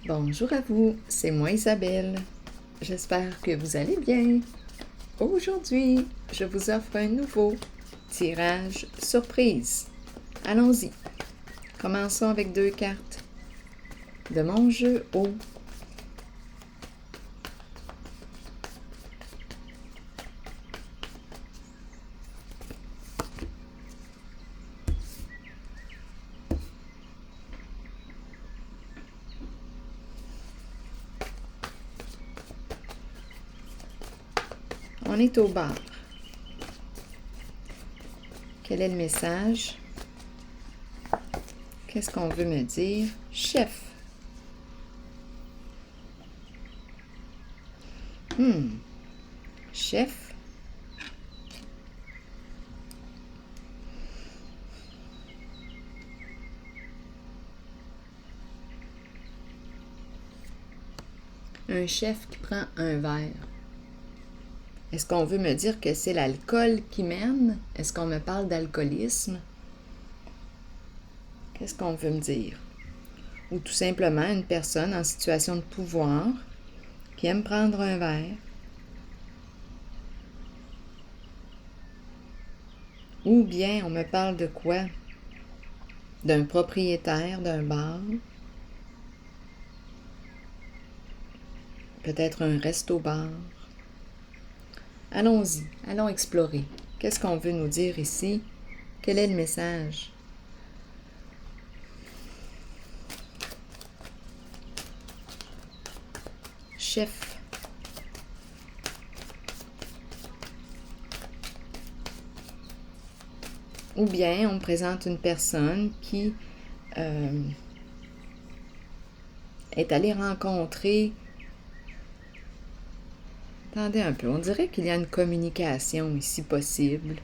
Bonjour à vous, c'est moi Isabelle. J'espère que vous allez bien. Aujourd'hui, je vous offre un nouveau tirage surprise. Allons-y. Commençons avec 2 cartes de mon jeu haut. On est au bar. Quel est le message? Qu'est-ce qu'on veut me dire? Chef. Chef. Un chef qui prend un verre. Est-ce qu'on veut me dire que c'est l'alcool qui mène? Est-ce qu'on me parle d'alcoolisme? Qu'est-ce qu'on veut me dire? Ou tout simplement une personne en situation de pouvoir qui aime prendre un verre. Ou bien on me parle de quoi? D'un propriétaire d'un bar. Peut-être un resto-bar. Allons-y, allons explorer. Qu'est-ce qu'on veut nous dire ici? Quel est le message? Chef. Ou bien on me présente une personne qui est allée rencontrer... Attendez un peu, on dirait qu'il y a une communication ici possible.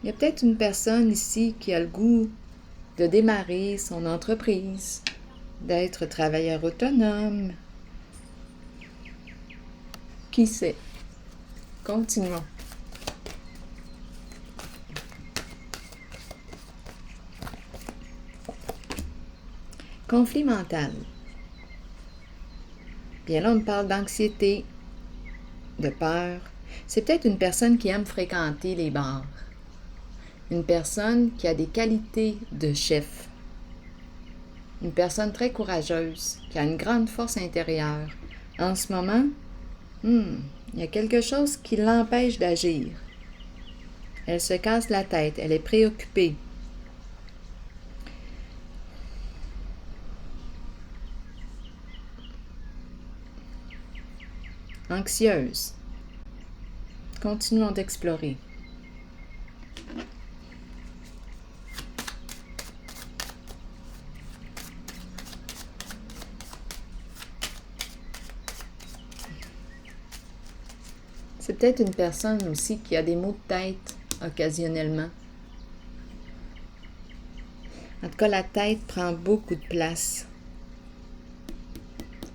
Il y a peut-être une personne ici qui a le goût de démarrer son entreprise, d'être travailleur autonome. Qui sait? Continuons. Conflit mental. Bien là, on me parle d'anxiété, de peur. C'est peut-être une personne qui aime fréquenter les bars. Une personne qui a des qualités de chef. Une personne très courageuse, qui a une grande force intérieure. En ce moment, il y a quelque chose qui l'empêche d'agir. Elle se casse la tête, elle est préoccupée. Anxieuse. Continuons d'explorer. C'est peut-être une personne aussi qui a des maux de tête occasionnellement. En tout cas, la tête prend beaucoup de place.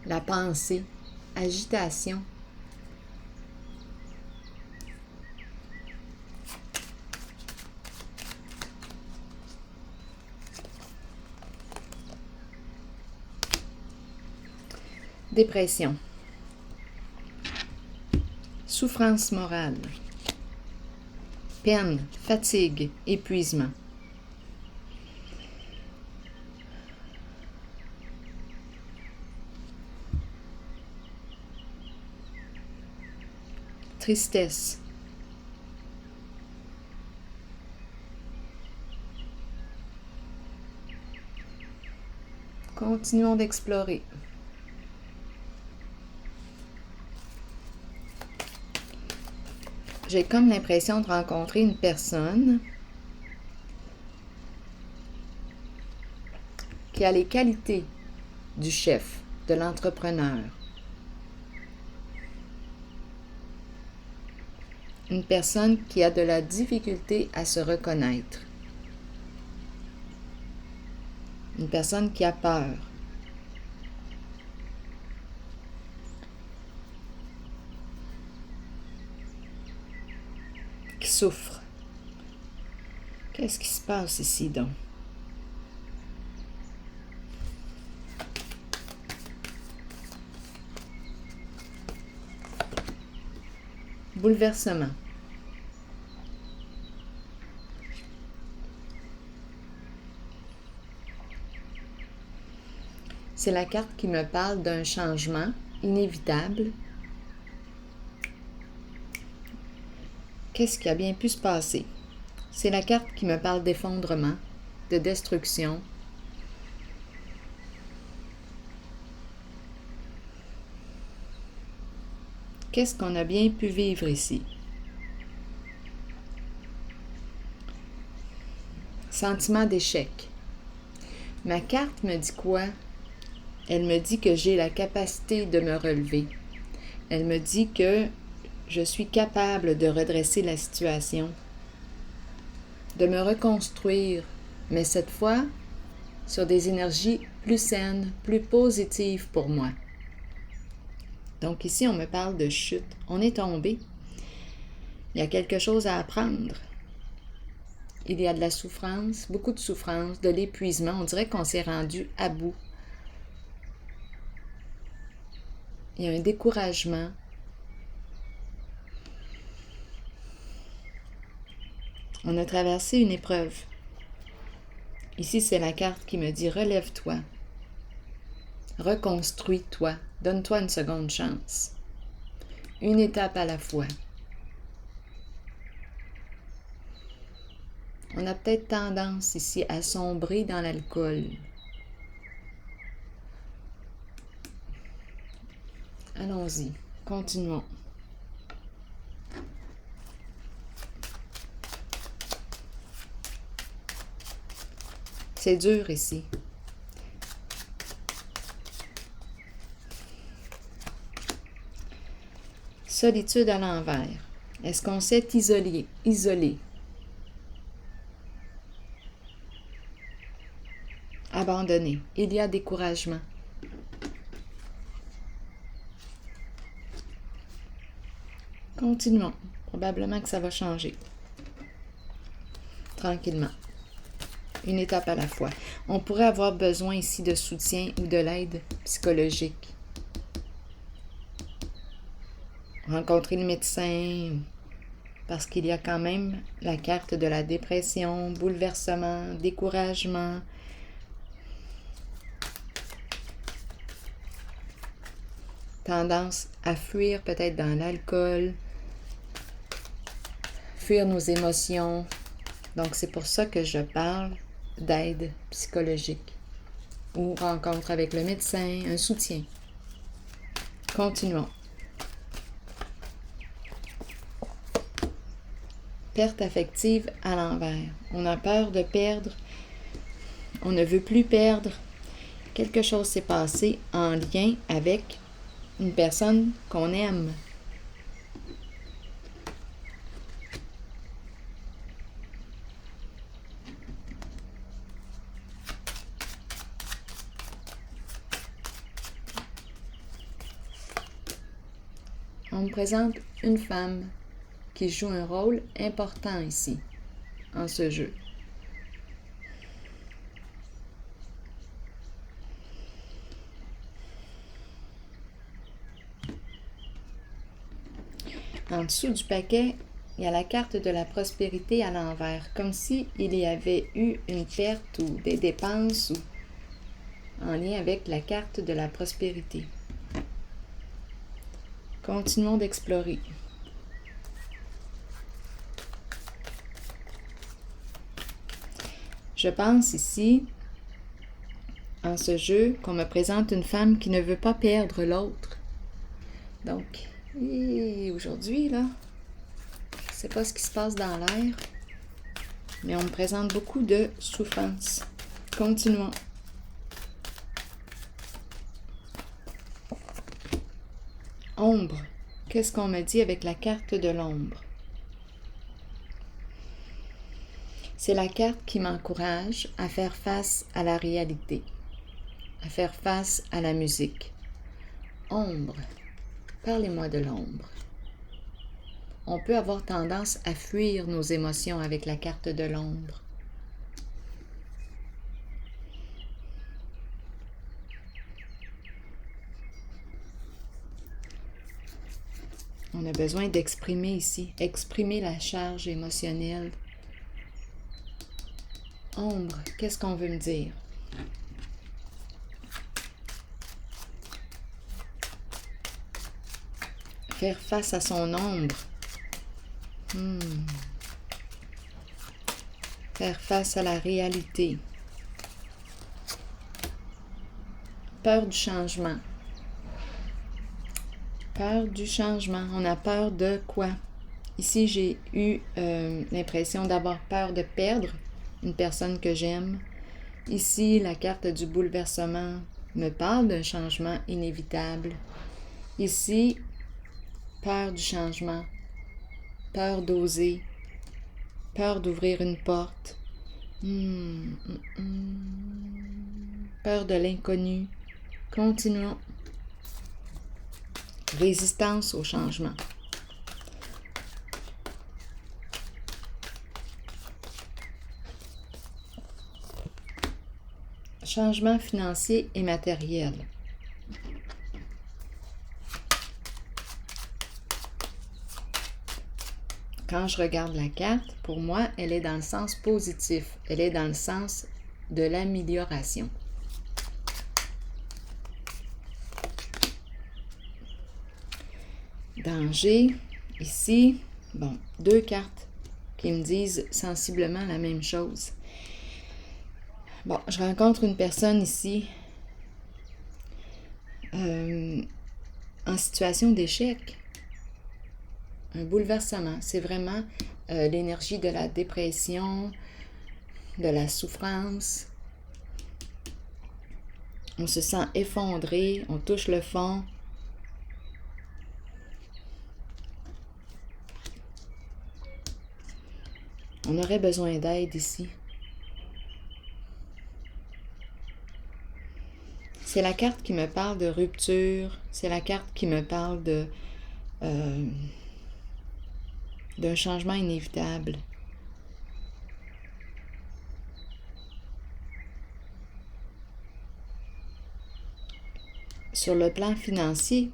La pensée, agitation. Dépression. Souffrance morale. Peine, fatigue, épuisement. Tristesse. Continuons d'explorer. J'ai comme l'impression de rencontrer une personne qui a les qualités du chef, de l'entrepreneur. Une personne qui a de la difficulté à se reconnaître. Une personne qui a peur. Qui souffre. Qu'est-ce qui se passe ici donc? Bouleversement. C'est la carte qui me parle d'un changement inévitable. Qu'est-ce qui a bien pu se passer? C'est la carte qui me parle d'effondrement, de destruction. Qu'est-ce qu'on a bien pu vivre ici? Sentiment d'échec. Ma carte me dit quoi? Elle me dit que j'ai la capacité de me relever. Elle me dit que je suis capable de redresser la situation, de me reconstruire, mais cette fois sur des énergies plus saines, plus positives pour moi. Donc ici, on me parle de chute. On est tombé. Il y a quelque chose à apprendre. Il y a de la souffrance, beaucoup de souffrance, de l'épuisement. On dirait qu'on s'est rendu à bout. Il y a un découragement. On a traversé une épreuve. Ici, c'est la carte qui me dit « Relève-toi, reconstruis-toi, donne-toi une seconde chance. Une étape à la fois. » On a peut-être tendance ici à sombrer dans l'alcool. Allons-y, continuons. C'est dur ici. Solitude à l'envers. Est-ce qu'on s'est isolé? Abandonné. Il y a découragement. Continuons. Probablement que ça va changer. Tranquillement. Une étape à la fois. On pourrait avoir besoin ici de soutien ou de l'aide psychologique. Rencontrer le médecin, parce qu'il y a quand même la carte de la dépression, bouleversement, découragement. Tendance à fuir peut-être dans l'alcool, fuir nos émotions. Donc c'est pour ça que je parle d'aide psychologique ou rencontre avec le médecin, un soutien. Continuons. Perte affective à l'envers. On a peur de perdre. On ne veut plus perdre. Quelque chose s'est passé en lien avec une personne qu'on aime. On me présente une femme qui joue un rôle important ici, en ce jeu. En dessous du paquet, il y a la carte de la prospérité à l'envers, comme s'il y avait eu une perte ou des dépenses en lien avec la carte de la prospérité. Continuons d'explorer. Je pense ici, en ce jeu, qu'on me présente une femme qui ne veut pas perdre l'autre. Donc, aujourd'hui, là, je ne sais pas ce qui se passe dans l'air, mais on me présente beaucoup de souffrance. Continuons. Ombre. Qu'est-ce qu'on me dit avec la carte de l'ombre? C'est la carte qui m'encourage à faire face à la réalité, à faire face à la musique. Ombre. Parlez-moi de l'ombre. On peut avoir tendance à fuir nos émotions avec la carte de l'ombre. On a besoin d'exprimer ici, exprimer la charge émotionnelle. Ombre, qu'est-ce qu'on veut me dire? Faire face à son ombre. Faire face à la réalité. Peur du changement. Peur du changement. On a peur de quoi? Ici, j'ai eu l'impression d'avoir peur de perdre une personne que j'aime. Ici, la carte du bouleversement me parle d'un changement inévitable. Ici, peur du changement, peur d'oser, peur d'ouvrir une porte, peur de l'inconnu. Continuons. Résistance au changement. Changement financier et matériel. Quand je regarde la carte, pour moi, elle est dans le sens positif. Elle est dans le sens de l'amélioration. Danger, ici, bon, 2 cartes qui me disent sensiblement la même chose. Bon, je rencontre une personne ici en situation d'échec. Un bouleversement. C'est vraiment l'énergie de la dépression, de la souffrance. On se sent effondré, on touche le fond. On aurait besoin d'aide ici. C'est la carte qui me parle de rupture, c'est la carte qui me parle d'un changement inévitable. Sur le plan financier,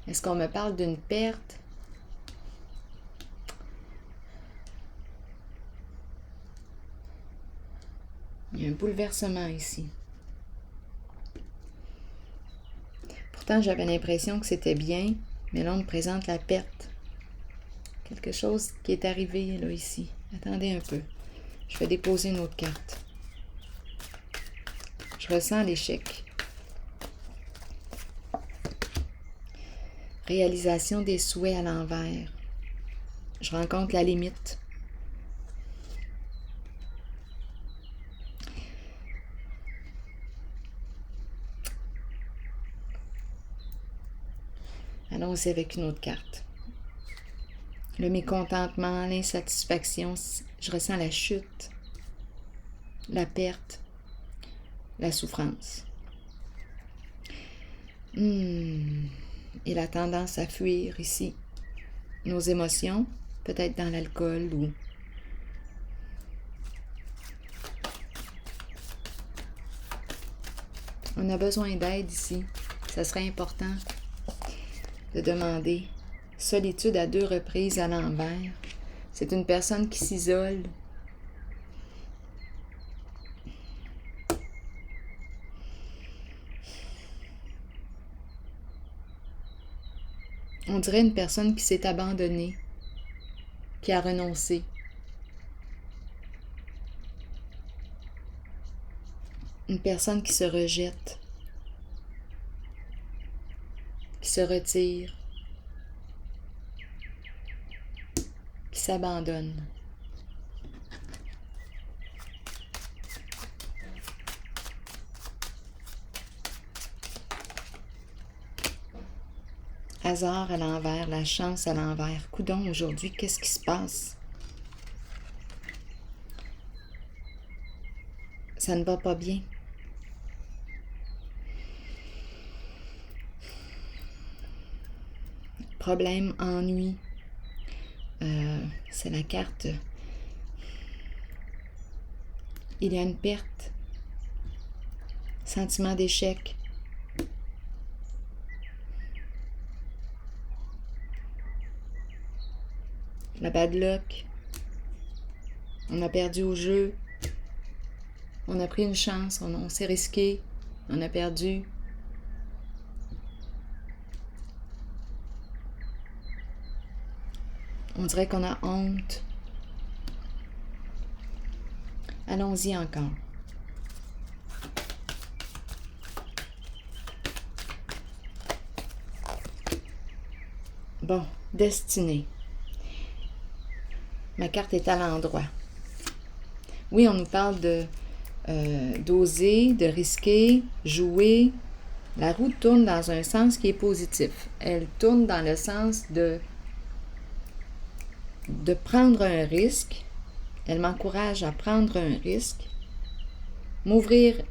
est-ce qu'on me parle d'une perte? Il y a un bouleversement ici. Pourtant, j'avais l'impression que c'était bien, mais là, on me présente la perte. Quelque chose qui est arrivé, là, ici. Attendez un peu. Je vais déposer une autre carte. Je ressens l'échec. Réalisation des souhaits à l'envers. Je rencontre la limite. Allons-y avec une autre carte. Le mécontentement, l'insatisfaction, je ressens la chute, la perte, la souffrance. Et la tendance à fuir ici. Nos émotions, peut-être dans l'alcool ou... On a besoin d'aide ici. Ça serait important de demander. Solitude à 2 reprises à l'envers. C'est une personne qui s'isole. On dirait une personne qui s'est abandonnée, qui a renoncé. Une personne qui se rejette, qui se retire, qui s'abandonne. Hasard à l'envers, la chance à l'envers. Coudonc, aujourd'hui, qu'est-ce qui se passe? Ça ne va pas bien. Problème, ennui. C'est la carte. Il y a une perte. Sentiment d'échec. la bad luck. On a perdu au jeu. On a pris une chance, on s'est risqué, on a perdu. On dirait qu'on a honte. Allons-y encore. Bon, destinée. Ma carte est à l'endroit. Oui, on nous parle d'oser, de risquer, jouer. La roue tourne dans un sens qui est positif. Elle tourne dans le sens de prendre un risque. Elle m'encourage à prendre un risque, m'ouvrir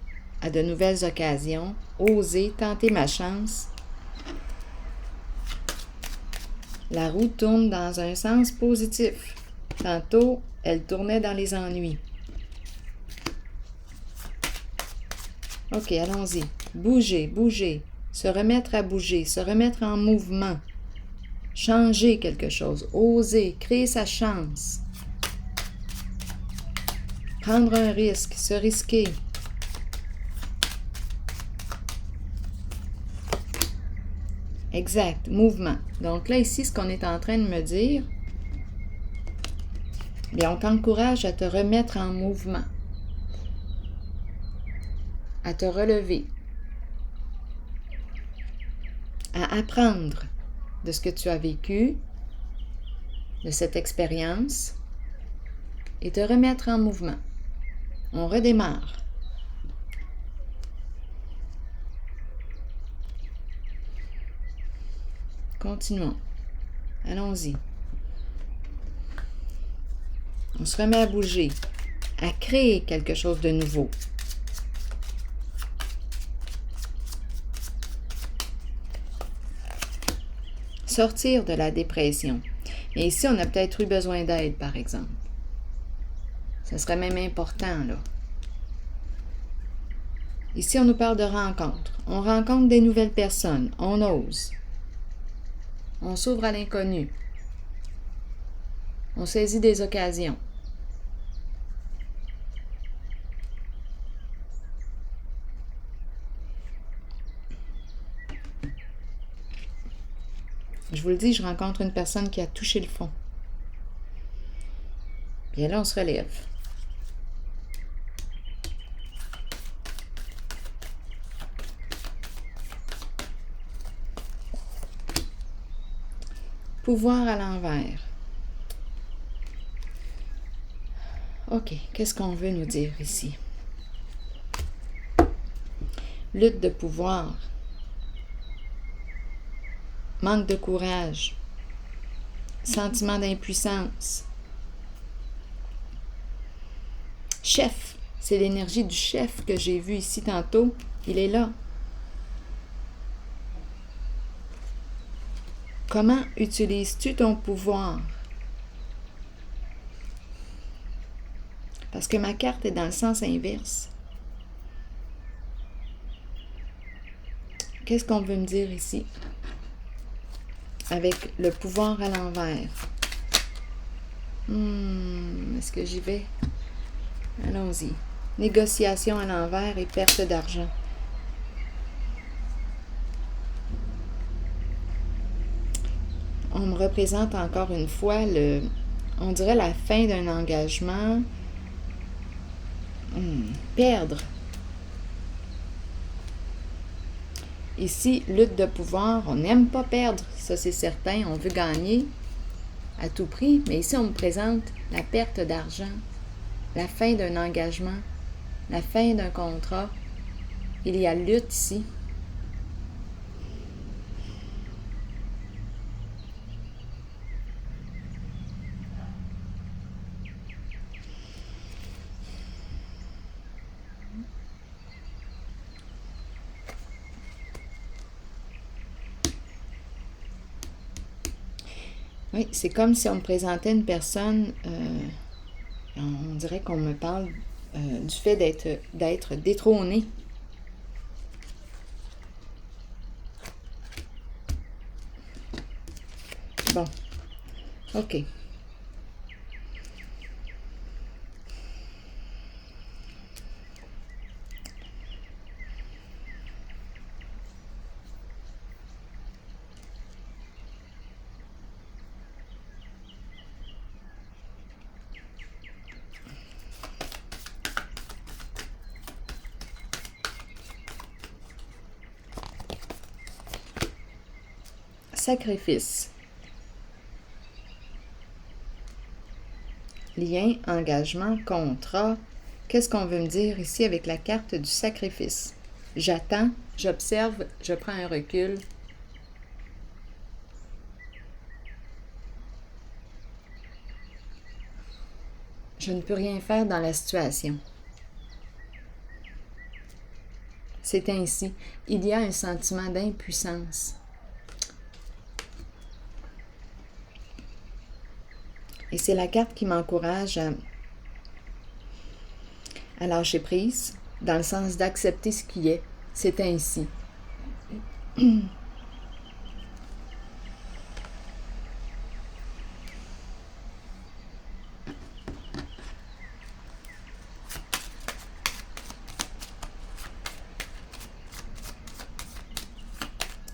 à de nouvelles occasions, oser, tenter ma chance. La roue tourne dans un sens positif. Tantôt, elle tournait dans les ennuis. OK, allons-y. Bouger, bouger. Se remettre à bouger, se remettre en mouvement. Changer quelque chose. Oser, créer sa chance. Prendre un risque, se risquer. Exact, mouvement. Donc là, ici, ce qu'on est en train de me dire, bien, on t'encourage à te remettre en mouvement, à te relever, à apprendre de ce que tu as vécu, de cette expérience, et te remettre en mouvement. On redémarre. Continuons. Allons-y. On se remet à bouger, à créer quelque chose de nouveau. Sortir de la dépression. Et ici, on a peut-être eu besoin d'aide, par exemple. Ça serait même important, là. Ici, on nous parle de rencontres. On rencontre des nouvelles personnes. On ose. On s'ouvre à l'inconnu. On saisit des occasions. Je vous le dis, je rencontre une personne qui a touché le fond. Bien là, on se relève. Pouvoir à l'envers. OK, qu'est-ce qu'on veut nous dire ici? Lutte de pouvoir. Manque de courage. Sentiment d'impuissance. Chef. C'est l'énergie du chef que j'ai vu ici tantôt. Il est là. Comment utilises-tu ton pouvoir? Parce que ma carte est dans le sens inverse. Qu'est-ce qu'on veut me dire ici? Avec le pouvoir à l'envers. Est-ce que j'y vais? Allons-y. Négociation à l'envers et perte d'argent. On me représente encore une fois on dirait la fin d'un engagement. Perdre. Ici, lutte de pouvoir, on n'aime pas perdre, ça c'est certain, on veut gagner à tout prix, mais ici on me présente la perte d'argent, la fin d'un engagement, la fin d'un contrat. Il y a lutte ici. Oui, c'est comme si on me présentait une personne, on dirait qu'on me parle du fait d'être détrôné. Bon, OK. sacrifice. Lien, engagement, contrat. Qu'est-ce qu'on veut me dire ici avec la carte du sacrifice? J'attends, j'observe, je prends un recul. Je ne peux rien faire dans la situation. C'est ainsi. Il y a un sentiment d'impuissance. Et c'est la carte qui m'encourage à lâcher prise, dans le sens d'accepter ce qui est. C'est ainsi.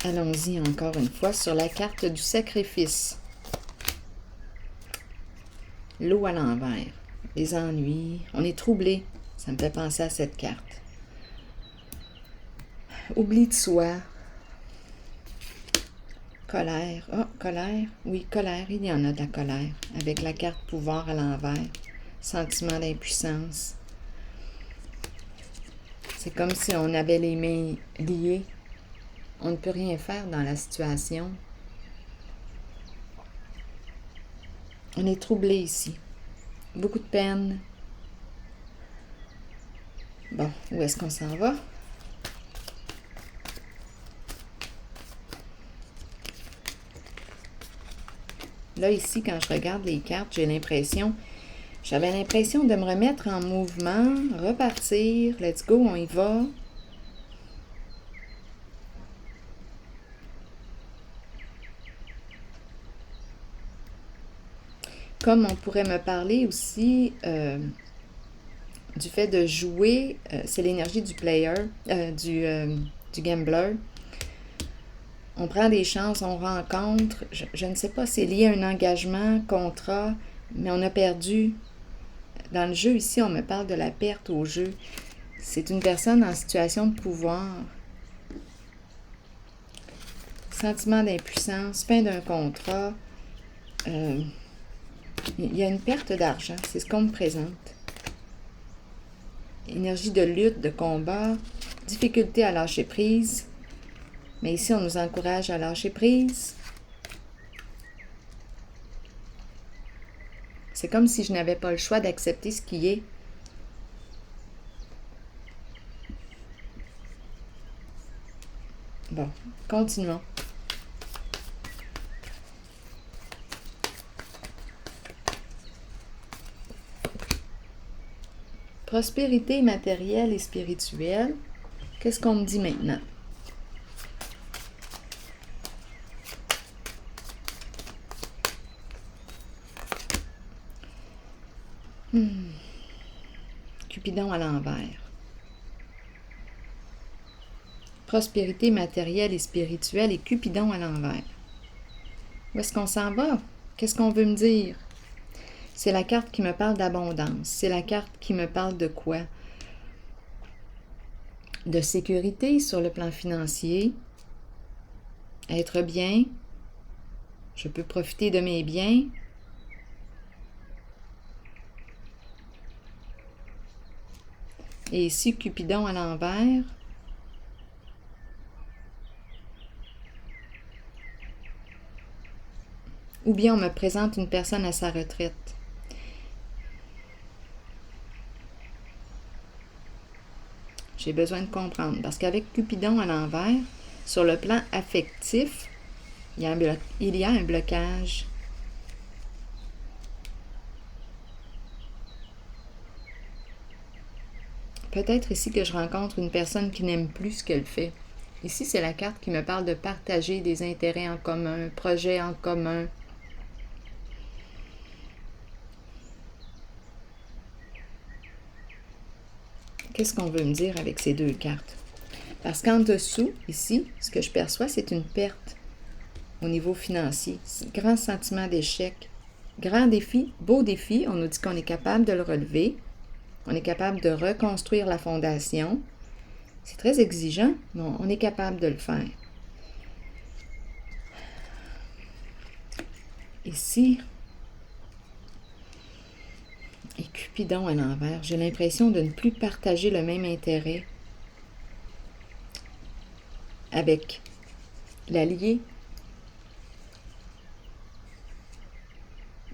Allons-y encore une fois sur la carte du sacrifice. L'eau à l'envers, les ennuis, on est troublé. Ça me fait penser à cette carte. Oubli de soi. Colère. Oh, colère. Oui, colère, il y en a de la colère. Avec la carte pouvoir à l'envers. Sentiment d'impuissance. C'est comme si on avait les mains liées. On ne peut rien faire dans la situation. On est troublé ici. Beaucoup de peine. Bon, où est-ce qu'on s'en va? Là, ici, quand je regarde les cartes, j'avais l'impression de me remettre en mouvement, repartir, let's go, on y va. Comme on pourrait me parler aussi du fait de jouer, c'est l'énergie du player, du gambler. On prend des chances, on rencontre, je ne sais pas, c'est lié à un engagement, contrat, mais on a perdu. Dans le jeu ici, on me parle de la perte au jeu. C'est une personne en situation de pouvoir. Sentiment d'impuissance, fin d'un contrat. Il y a une perte d'argent, c'est ce qu'on me présente. Énergie de lutte, de combat, difficulté à lâcher prise. Mais ici, on nous encourage à lâcher prise. C'est comme si je n'avais pas le choix d'accepter ce qui est. Bon, continuons. Prospérité matérielle et spirituelle. Qu'est-ce qu'on me dit maintenant? Cupidon à l'envers. Prospérité matérielle et spirituelle et Cupidon à l'envers. Où est-ce qu'on s'en va? Qu'est-ce qu'on veut me dire? C'est la carte qui me parle d'abondance. C'est la carte qui me parle de quoi? De sécurité sur le plan financier. Être bien. Je peux profiter de mes biens. Et ici, Cupidon à l'envers. Ou bien on me présente une personne à sa retraite. J'ai besoin de comprendre. Parce qu'avec Cupidon à l'envers, sur le plan affectif, il y a un blocage. Peut-être ici que je rencontre une personne qui n'aime plus ce qu'elle fait. Ici, c'est la carte qui me parle de partager des intérêts en commun, projets en commun. Qu'est-ce qu'on veut me dire avec ces deux cartes? Parce qu'en dessous, ici, ce que je perçois, c'est une perte au niveau financier. Grand sentiment d'échec. Grand défi, beau défi. On nous dit qu'on est capable de le relever. On est capable de reconstruire la fondation. C'est très exigeant, mais on est capable de le faire. ici, et Cupidon à l'envers, j'ai l'impression de ne plus partager le même intérêt avec l'allié,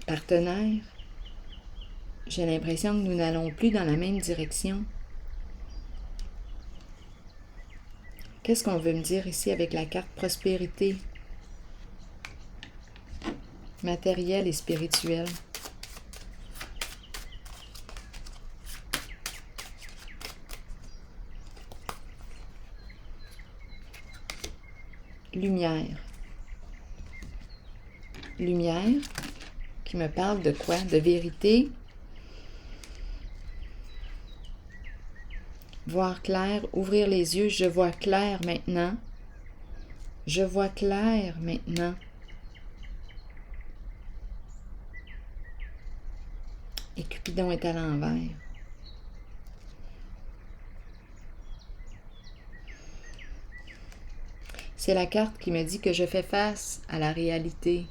partenaire. J'ai l'impression que nous n'allons plus dans la même direction. Qu'est-ce qu'on veut me dire ici avec la carte prospérité, matérielle et spirituelle? Lumière. Lumière qui me parle de quoi? De vérité. Voir clair, ouvrir les yeux, je vois clair maintenant. Je vois clair maintenant. Et Cupidon est à l'envers. C'est la carte qui me dit que je fais face à la réalité.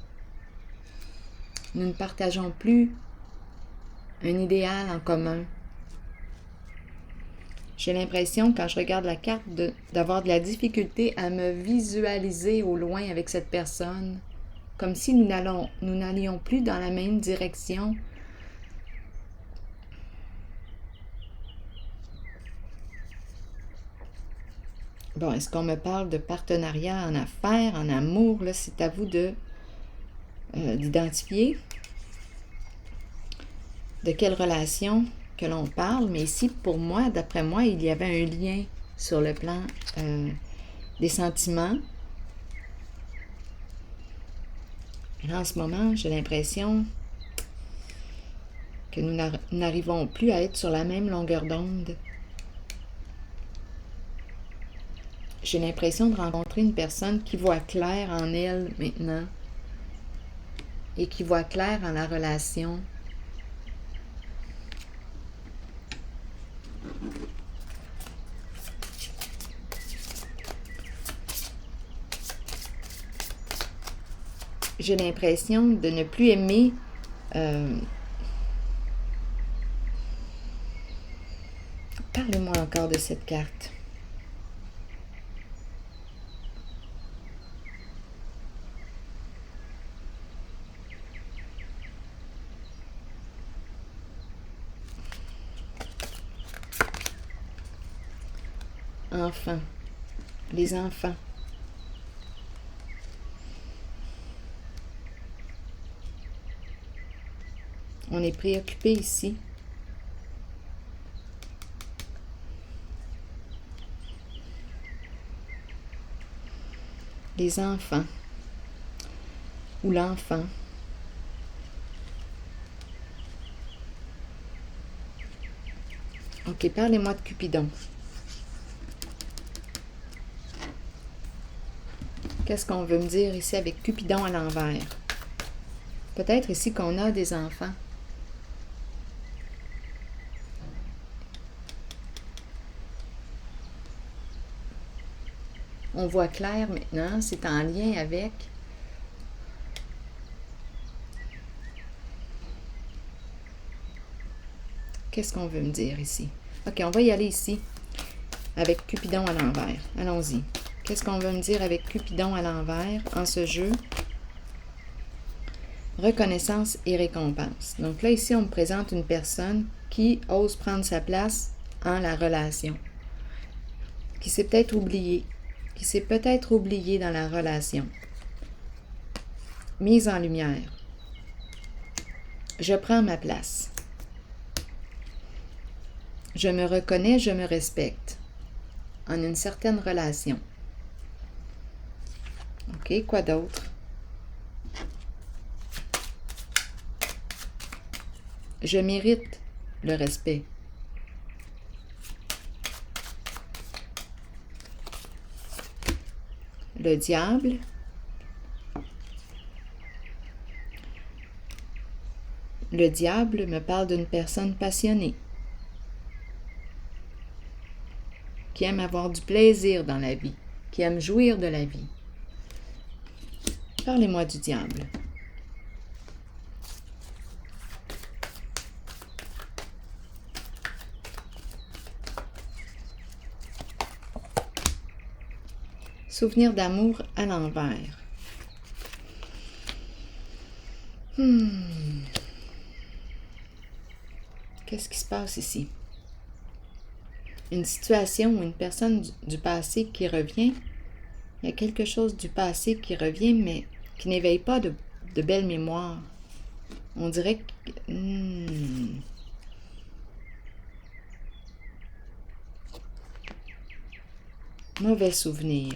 Nous ne partageons plus un idéal en commun. J'ai l'impression, quand je regarde la carte, d'avoir de la difficulté à me visualiser au loin avec cette personne, comme si nous n'allions plus dans la même direction. Bon, est-ce qu'on me parle de partenariat en affaires, en amour? Là, c'est à vous d'identifier de quelle relation que l'on parle. Mais ici, pour moi, d'après moi, il y avait un lien sur le plan des sentiments. Et là, en ce moment, j'ai l'impression que nous n'arrivons plus à être sur la même longueur d'onde. J'ai l'impression de rencontrer une personne qui voit clair en elle maintenant et qui voit clair en la relation. J'ai l'impression de ne plus aimer Parlez-moi encore de cette carte. Enfants. Les enfants. On est préoccupé ici. Les enfants. Ou l'enfant. Ok, parlez-moi de Cupidon. Qu'est-ce qu'on veut me dire ici avec Cupidon à l'envers? Peut-être ici qu'on a des enfants. On voit clair maintenant, c'est en lien avec qu'est-ce qu'on veut me dire ici? Ok, on va y aller ici avec Cupidon à l'envers. Allons-y. Qu'est-ce qu'on veut me dire avec Cupidon à l'envers en ce jeu? Reconnaissance et récompense. Donc là, ici, on me présente une personne qui ose prendre sa place en la relation, qui s'est peut-être oubliée, dans la relation. Mise en lumière. Je prends ma place. Je me reconnais, je me respecte en une certaine relation. Ok, quoi d'autre? Je mérite le respect. Le diable. Le diable me parle d'une personne passionnée, qui aime avoir du plaisir dans la vie, qui aime jouir de la vie. Parlez-moi du diable. Souvenir d'amour à l'envers. Qu'est-ce qui se passe ici? Une situation ou une personne du passé qui revient. Il y a quelque chose du passé qui revient, mais qui n'éveille pas de belles mémoires. On dirait que... Mauvais souvenir.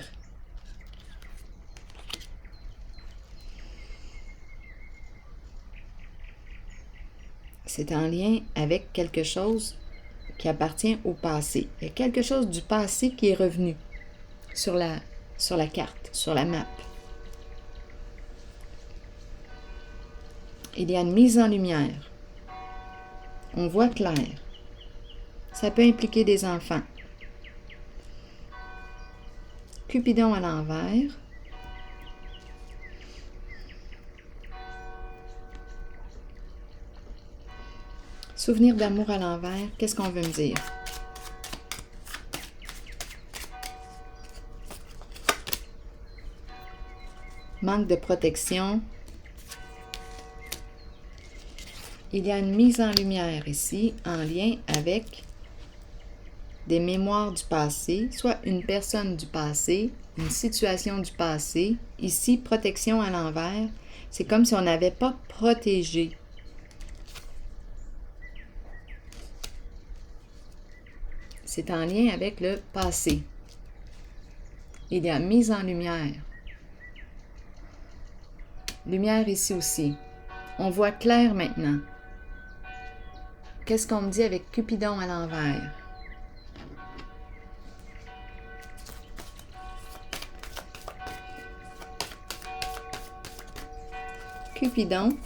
C'est en lien avec quelque chose qui appartient au passé. Il y a quelque chose du passé qui est revenu sur la carte, sur la map. Il y a une mise en lumière. On voit clair. Ça peut impliquer des enfants. Cupidon à l'envers. Souvenir d'amour à l'envers, qu'est-ce qu'on veut me dire? Manque de protection. Il y a une mise en lumière ici, en lien avec des mémoires du passé, soit une personne du passé, une situation du passé. Ici, protection à l'envers, c'est comme si on n'avait pas protégé. C'est en lien avec le passé. Il y a mise en lumière. Lumière ici aussi. On voit clair maintenant. Qu'est-ce qu'on me dit avec Cupidon à l'envers? Cupidon,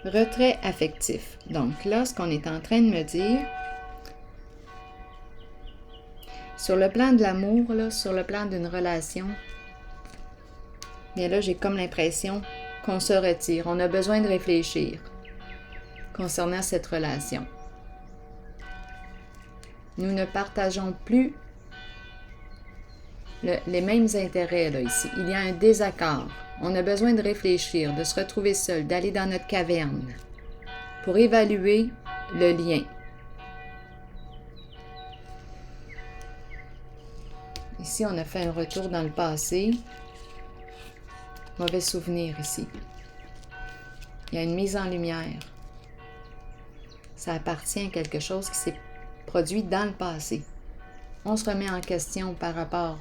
retrait affectif. Donc là, ce qu'on est en train de me dire, sur le plan de l'amour, là, sur le plan d'une relation, bien là, j'ai comme l'impression qu'on se retire. On a besoin de réfléchir concernant cette relation. Nous ne partageons plus les mêmes intérêts là, ici. Il y a un désaccord. On a besoin de réfléchir, de se retrouver seul, d'aller dans notre caverne pour évaluer le lien. Ici, on a fait un retour dans le passé. Mauvais souvenir ici. Il y a une mise en lumière. Ça appartient à quelque chose qui s'est produit dans le passé. On se remet en question par rapport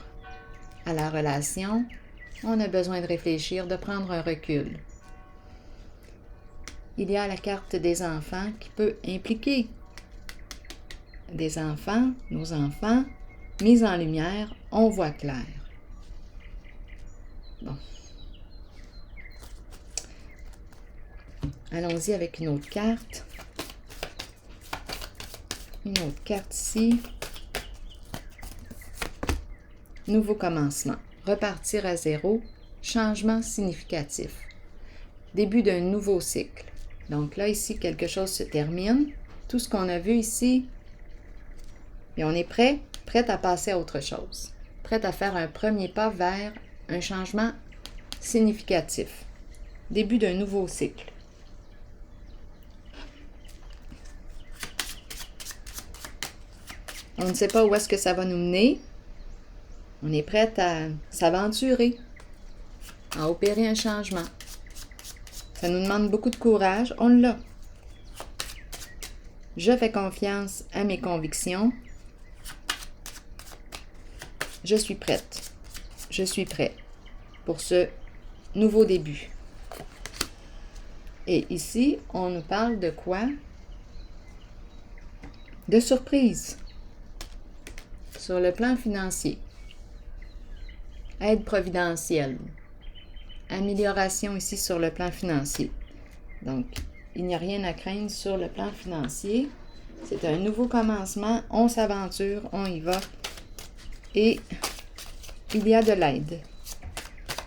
à la relation. On a besoin de réfléchir, de prendre un recul. Il y a la carte des enfants qui peut impliquer des enfants, nos enfants, mise en lumière, on voit clair. Bon. Allons-y avec une autre carte. Une autre carte ici. Nouveau commencement. Repartir à zéro. Changement significatif. Début d'un nouveau cycle. Donc là, ici, quelque chose se termine. Tout ce qu'on a vu ici, et on est prêt à passer à autre chose. Prêt à faire un premier pas vers un changement significatif. Début d'un nouveau cycle. On ne sait pas où est-ce que ça va nous mener. On est prêt à s'aventurer, à opérer un changement. Ça nous demande beaucoup de courage. On l'a. Je fais confiance à mes convictions. Je suis prête. Je suis prêt pour ce nouveau début. Et ici, on nous parle de quoi? De surprise. Sur le plan financier. Aide providentielle. Amélioration ici sur le plan financier. Donc, il n'y a rien à craindre sur le plan financier. C'est un nouveau commencement. On s'aventure, on y va. Et il y a de l'aide.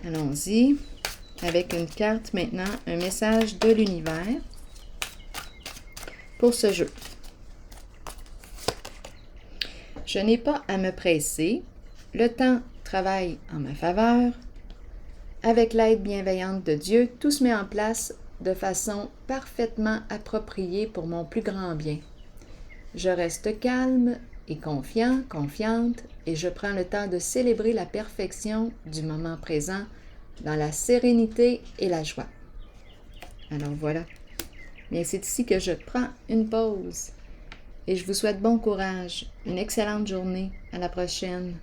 Allons-y. Avec une carte maintenant, un message de l'univers pour ce jeu. Je n'ai pas à me presser. Le temps travaille en ma faveur. Avec l'aide bienveillante de Dieu, tout se met en place de façon parfaitement appropriée pour mon plus grand bien. Je reste calme et confiante, et je prends le temps de célébrer la perfection du moment présent dans la sérénité et la joie. Alors voilà. Bien, c'est ici que je prends une pause et je vous souhaite bon courage, une excellente journée. À la prochaine.